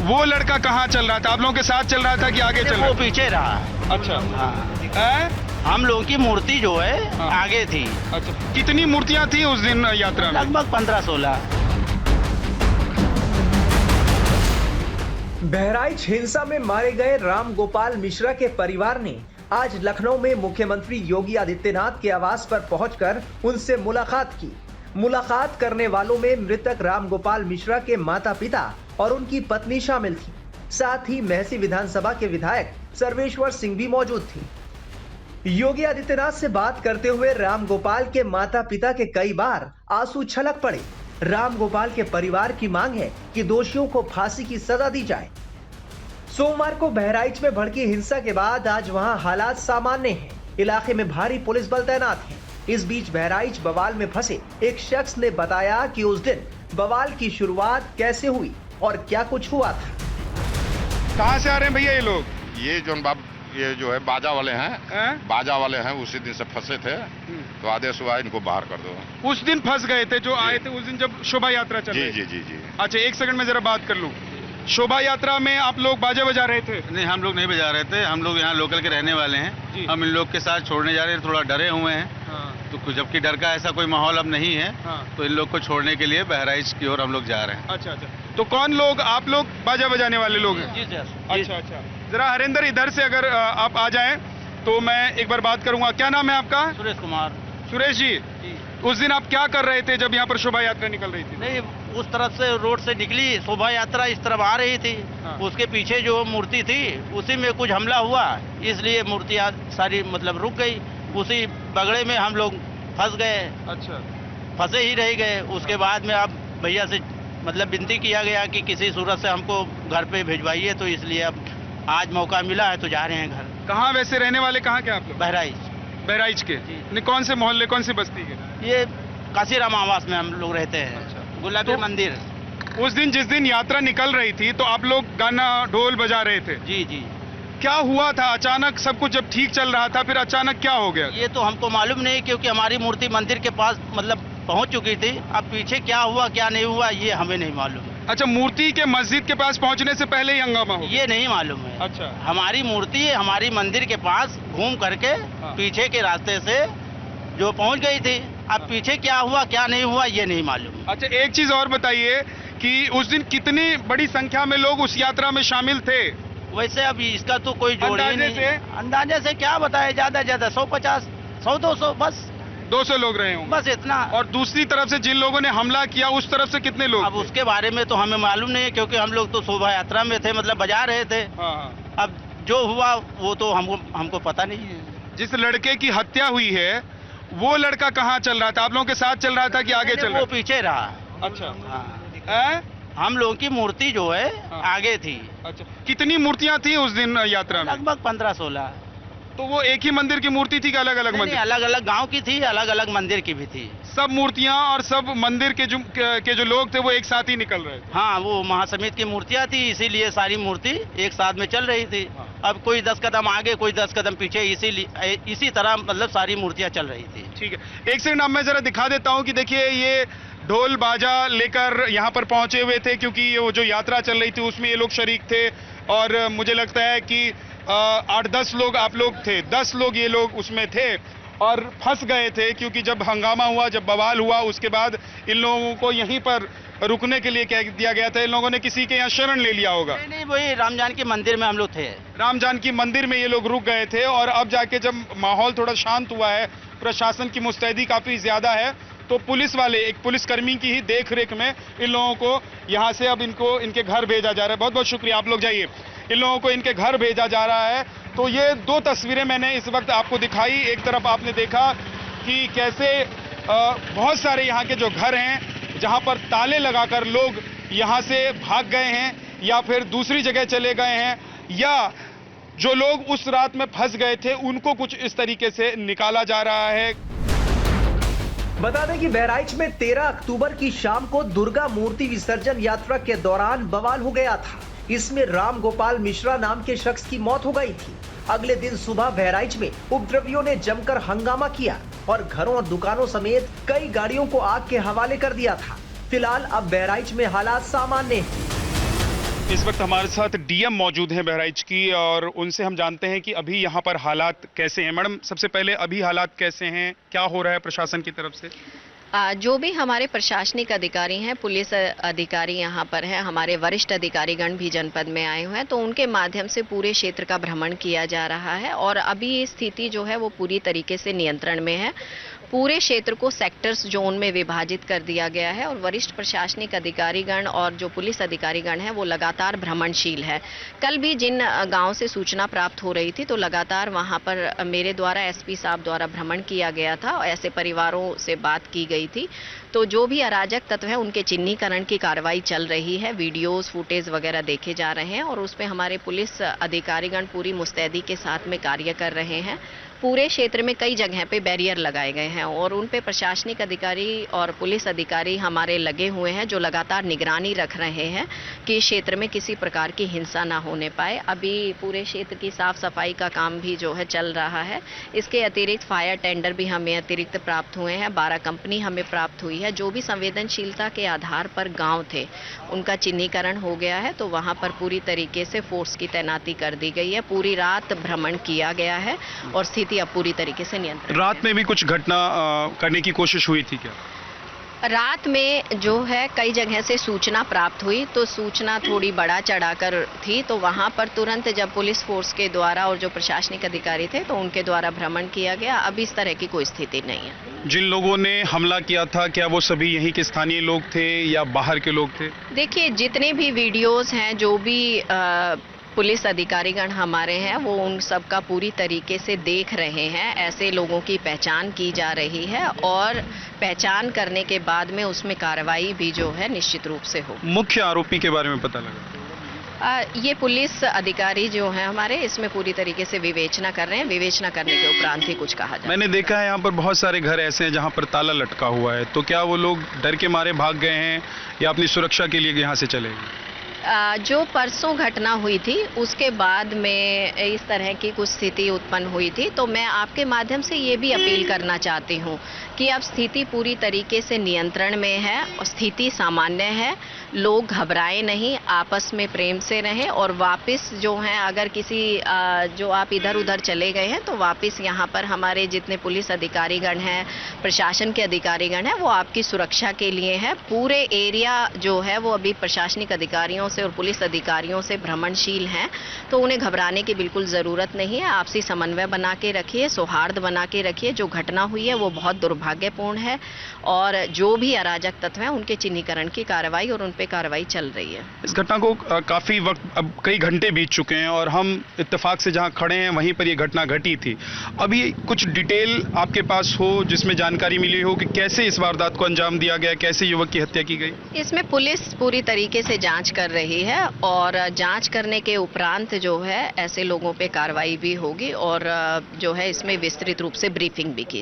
वो लड़का कहाँ चल रहा था? आप लोगों के साथ चल रहा था कि आगे चल रहा वो पीछे रहा। था? अच्छा। हाँ। हम लोगों की मूर्ति जो है हाँ। आगे थी। अच्छा, कितनी मूर्तियां थी उस दिन यात्रा में? लगभग 15-16। बहराइच हिंसा में मारे गए राम गोपाल मिश्रा के परिवार ने आज लखनऊ में मुख्यमंत्री योगी आदित्यनाथ के आवास पर पहुंचकर उनसे मुलाकात की। मुलाकात करने वालों में मृतक राम गोपाल मिश्रा के माता पिता और उनकी पत्नी शामिल थी। साथ ही महसी विधानसभा के विधायक सर्वेश्वर सिंह भी मौजूद थे। योगी आदित्यनाथ से बात करते हुए राम गोपाल के माता पिता के कई बार आंसू छलक पड़े। राम गोपाल के परिवार की मांग है कि दोषियों को फांसी की सजा दी जाए। सोमवार को बहराइच में भड़की हिंसा के बाद आज वहां हालात सामान्य हैं। इलाके में भारी पुलिस बल तैनात है। इस बीच बहराइच बवाल में फंसे एक शख्स ने बताया कि उस दिन बवाल की शुरुआत कैसे हुई और क्या कुछ हुआ था। कहाँ से आ रहे हैं भैया ये लोग? ये जो है बाजा वाले हैं, बाजा वाले हैं, उसी दिन से फंसे थे तो आदेश हुआ इनको बाहर कर दो। उस दिन फंस गए थे जो आए थे उस दिन जब शोभा यात्रा चल रही थी? जी। अच्छा, एक सेकंड में जरा बात कर लूं। शोभा यात्रा में आप लोग बाजा बजा रहे थे? नहीं, हम लोग नहीं बजा रहे थे। हम लोग यहाँ लोकल के रहने वाले हैं। हम इन लोग के साथ छोड़ने जा रहे हैं, थोड़ा डरे हुए हैं। तो जबकि डर का ऐसा कोई माहौल अब नहीं है। तो इन लोग को छोड़ने के लिए बहराइच की ओर हम लोग जा रहे हैं। अच्छा। तो कौन लोग? आप लोग बाजा बजाने वाले लोग हैं? जी सर। अच्छा। जरा हरेंद्र इधर से अगर आप आ जाएं तो मैं एक बार बात करूंगा। क्या नाम है आपका? सुरेश कुमार। सुरेश जी, उस दिन आप क्या कर रहे थे जब यहाँ पर शोभा यात्रा निकल रही थी? नहीं, उस तरफ से रोड से निकली शोभा यात्रा, इस तरफ आ रही थी। उसके पीछे जो मूर्ति थी उसी में कुछ हमला हुआ, इसलिए मूर्तियाँ सारी मतलब रुक गई। उसी बगड़े में हम लोग फंस गए। अच्छा। फंसे ही रह गए। उसके बाद में अब भैया से मतलब विनती किया गया कि किसी सूरत से हमको घर पे भिजवाइए, तो इसलिए अब आज मौका मिला है तो जा रहे हैं घर। कहाँ वैसे रहने वाले कहाँ के आप लोग? बहराइच के? नहीं, कौन से मोहल्ले, कौन सी बस्ती के? ये काशीराम आवास में हम लोग रहते हैं। अच्छा। गुलाबी मंदिर। उस दिन जिस दिन यात्रा निकल रही थी तो आप लोग गाना ढोल बजा रहे थे? जी। क्या हुआ था? अचानक सब कुछ जब ठीक चल रहा था फिर अचानक क्या हो गया? ये तो हमको मालूम नहीं, क्योंकि हमारी मूर्ति मंदिर के पास मतलब पहुंच चुकी थी। अब पीछे क्या हुआ क्या नहीं हुआ ये हमें नहीं मालूम। अच्छा, मूर्ति के मस्जिद के पास पहुंचने से पहले ही हंगामा हो? ये नहीं मालूम है। अच्छा। हमारी मूर्ति हमारी मंदिर के पास घूम करके पीछे के रास्ते से जो पहुंच गई थी। अब पीछे क्या हुआ क्या नहीं हुआ ये नहीं मालूम। अच्छा, एक चीज और बताइए कि उस दिन कितनी बड़ी संख्या में लोग उस यात्रा में शामिल थे? वैसे अब इसका तो कोई जोड़ ही अंदाजे नहीं। अंदाजे से क्या बताए, ज्यादा 150, 100-200 बस। 200 लोग रहे होंगे बस इतना। और दूसरी तरफ से जिन लोगों ने हमला किया उस तरफ से कितने लोग? अब उसके बारे में तो हमें मालूम नहीं है, क्योंकि हम लोग तो शोभा यात्रा में थे, मतलब बजा रहे थे। अब जो हुआ वो तो हमको पता नहीं है। जिस लड़के की हत्या हुई है वो लड़का कहाँ चल रहा था? आप लोगों के साथ चल रहा था कि आगे चल रहा वो था? पीछे रहा। अच्छा। हम लोगों की मूर्ति जो है आगे थी। अच्छा, कितनी मूर्तियां थी उस दिन यात्रा में? लगभग 15-16। तो वो एक ही मंदिर की मूर्ति थी कि अलग अलग मंदिर? अलग अलग गांव की थी, अलग अलग मंदिर की भी थी। सब मूर्तियां और सब मंदिर के जो लोग थे वो एक साथ ही निकल रहे थे? हाँ, वो महासमिति की मूर्तियां थी, इसीलिए सारी मूर्ति एक साथ में चल रही थी। अब कोई 10 कदम आगे कोई 10 कदम पीछे, इसी तरह मतलब सारी मूर्तियां चल रही थी। ठीक है, एक सेकंड अब मैं जरा दिखा देता हूँ कि देखिए ये ढोल बाजा लेकर यहाँ पर पहुंचे हुए थे, क्योंकि ये जो यात्रा चल रही थी उसमें ये लोग शरीक थे। और मुझे लगता है कि 8-10 लोग आप लोग थे, 10 लोग ये लोग उसमें थे और फंस गए थे, क्योंकि जब हंगामा हुआ, जब बवाल हुआ, उसके बाद इन लोगों को यहीं पर रुकने के लिए कह दिया गया था। इन लोगों ने किसी के यहाँ शरण ले लिया होगा। नहीं, वही राम जानकी मंदिर में हम लोग थे। राम जानकी मंदिर में ये लोग रुक गए थे और अब जाके जब माहौल थोड़ा शांत हुआ है, प्रशासन की मुस्तैदी काफी ज्यादा है, तो पुलिस वाले, एक पुलिसकर्मी की ही देख रेख में इन लोगों को यहाँ से अब इनके घर भेजा जा रहा है। बहुत बहुत शुक्रिया, आप लोग जाइए। इन लोगों को इनके घर भेजा जा रहा है। तो ये 2 तस्वीरें मैंने इस वक्त आपको दिखाई। एक तरफ आपने देखा कि कैसे बहुत सारे यहाँ के जो घर हैं जहाँ पर ताले लगाकर लोग यहाँ से भाग गए हैं या फिर दूसरी जगह चले गए हैं, या जो लोग उस रात में फंस गए थे उनको कुछ इस तरीके से निकाला जा रहा है। बता दें कि बहराइच में 13 अक्टूबर की शाम को दुर्गा मूर्ति विसर्जन यात्रा के दौरान बवाल हो गया था। इसमें राम गोपाल मिश्रा नाम के शख्स की मौत हो गई थी। अगले दिन सुबह बहराइच में उपद्रवियों ने जमकर हंगामा किया और घरों और दुकानों समेत कई गाड़ियों को आग के हवाले कर दिया था। फिलहाल अब बहराइच में हालात सामान्य हैं। इस वक्त हमारे साथ डीएम मौजूद हैं बहराइच की और उनसे हम जानते हैं कि अभी यहाँ पर हालात कैसे हैं। मैडम, सबसे पहले अभी हालात कैसे हैं, क्या हो रहा है प्रशासन की तरफ से? जो भी हमारे प्रशासनिक अधिकारी हैं, पुलिस अधिकारी यहाँ पर हैं, हमारे वरिष्ठ अधिकारीगण भी जनपद में आए हुए हैं, तो उनके माध्यम से पूरे क्षेत्र का भ्रमण किया जा रहा है और अभी स्थिति जो है वो पूरी तरीके से नियंत्रण में है। पूरे क्षेत्र को सेक्टर्स जोन में विभाजित कर दिया गया है और वरिष्ठ प्रशासनिक अधिकारीगण और जो पुलिस अधिकारीगण हैं वो लगातार भ्रमणशील है। कल भी जिन गांव से सूचना प्राप्त हो रही थी तो लगातार वहां पर मेरे द्वारा एसपी साहब द्वारा भ्रमण किया गया था और ऐसे परिवारों से बात की गई थी। तो जो भी अराजक तत्व हैं उनके चिन्हीकरण की कार्रवाई चल रही है, वीडियोस फुटेज वगैरह देखे जा रहे हैं और उसमें हमारे पुलिस अधिकारीगण पूरी मुस्तैदी के साथ में कार्य कर रहे हैं। पूरे क्षेत्र में कई जगह पे बैरियर लगाए गए हैं और उन पे प्रशासनिक अधिकारी और पुलिस अधिकारी हमारे लगे हुए हैं जो लगातार निगरानी रख रहे हैं कि क्षेत्र में किसी प्रकार की हिंसा ना होने पाए। अभी पूरे क्षेत्र की साफ सफाई का काम भी जो है चल रहा है। इसके अतिरिक्त फायर टेंडर भी हमें अतिरिक्त प्राप्त हुए हैं, 12 कंपनी हमें प्राप्त हुई है। जो भी संवेदनशीलता के आधार पर गाँव थे उनका चिन्हीकरण हो गया है, तो वहाँ पर पूरी तरीके से फोर्स की तैनाती कर दी गई है। पूरी रात भ्रमण किया गया है और स्थिति अब पूरी तरीके से नियंत्रण। रात में भी कुछ घटना करने की कोशिश हुई थी क्या? रात में जो है कई जगह से सूचना प्राप्त हुई, तो सूचना थोड़ी बढ़ा चढ़ाकर थी, तो वहां पर तुरंत जब पुलिस फोर्स के द्वारा और जो प्रशासनिक अधिकारी थे तो उनके द्वारा भ्रमण किया गया। अब इस तरह की कोई स्थिति नहीं है। जिन लोगों ने हमला किया था क्या वो सभी यहीं के स्थानीय लोग थे या बाहर के लोग थे? देखिए, जितने भी वीडियोस हैं, जो भी पुलिस अधिकारीगण हमारे हैं वो उन सब का पूरी तरीके से देख रहे हैं। ऐसे लोगों की पहचान की जा रही है और पहचान करने के बाद में उसमें कार्रवाई भी जो है निश्चित रूप से हो। मुख्य आरोपी के बारे में पता लगा? ये पुलिस अधिकारी जो हैं हमारे इसमें पूरी तरीके से विवेचना कर रहे हैं। विवेचना करने के उपरांत ही कुछ कहा जाए। मैंने देखा है यहाँ पर बहुत सारे घर ऐसे हैं जहाँ पर ताला लटका हुआ है, तो क्या वो लोग डर के मारे भाग गए हैं या अपनी सुरक्षा के लिए यहाँ से चले गए? जो परसों घटना हुई थी उसके बाद में इस तरह की कुछ स्थिति उत्पन्न हुई थी, तो मैं आपके माध्यम से ये भी अपील करना चाहती हूँ कि अब स्थिति पूरी तरीके से नियंत्रण में है और स्थिति सामान्य है। लोग घबराए नहीं, आपस में प्रेम से रहें और वापस जो हैं अगर किसी जो आप इधर उधर चले गए हैं तो वापस यहाँ पर हमारे जितने पुलिस अधिकारीगण हैं, प्रशासन के अधिकारीगण हैं, वो आपकी सुरक्षा के लिए है। पूरे एरिया जो है वो अभी प्रशासनिक अधिकारियों से और पुलिस अधिकारियों से भ्रमणशील हैं, तो उन्हें घबराने की बिल्कुल ज़रूरत नहीं है। आपसी समन्वय बना के रखिए, सौहार्द बना के रखिए। जो घटना हुई है वो बहुत दुर्भाग्यपूर्ण है और जो भी अराजक तत्व हैं उनके चिन्हीकरण की कार्रवाई और उन पे कार्रवाई चल रही है। इस घटना को काफी वक्त, अब कई घंटे बीत चुके हैं और हम इत्तेफाक से जहां खड़े हैं वहीं पर ये घटना घटी थी। अभी कुछ डिटेल आपके पास हो जिसमें जानकारी मिली हो कि कैसे इस वारदात को अंजाम दिया गया, कैसे युवक की हत्या की गई? इसमें पुलिस पूरी तरीके से जांच कर रही है और जांच करने के उपरांत जो है ऐसे लोगों पे कार्रवाई भी होगी और जो है इसमें विस्तृत रूप से ब्रीफिंग भी की जाए।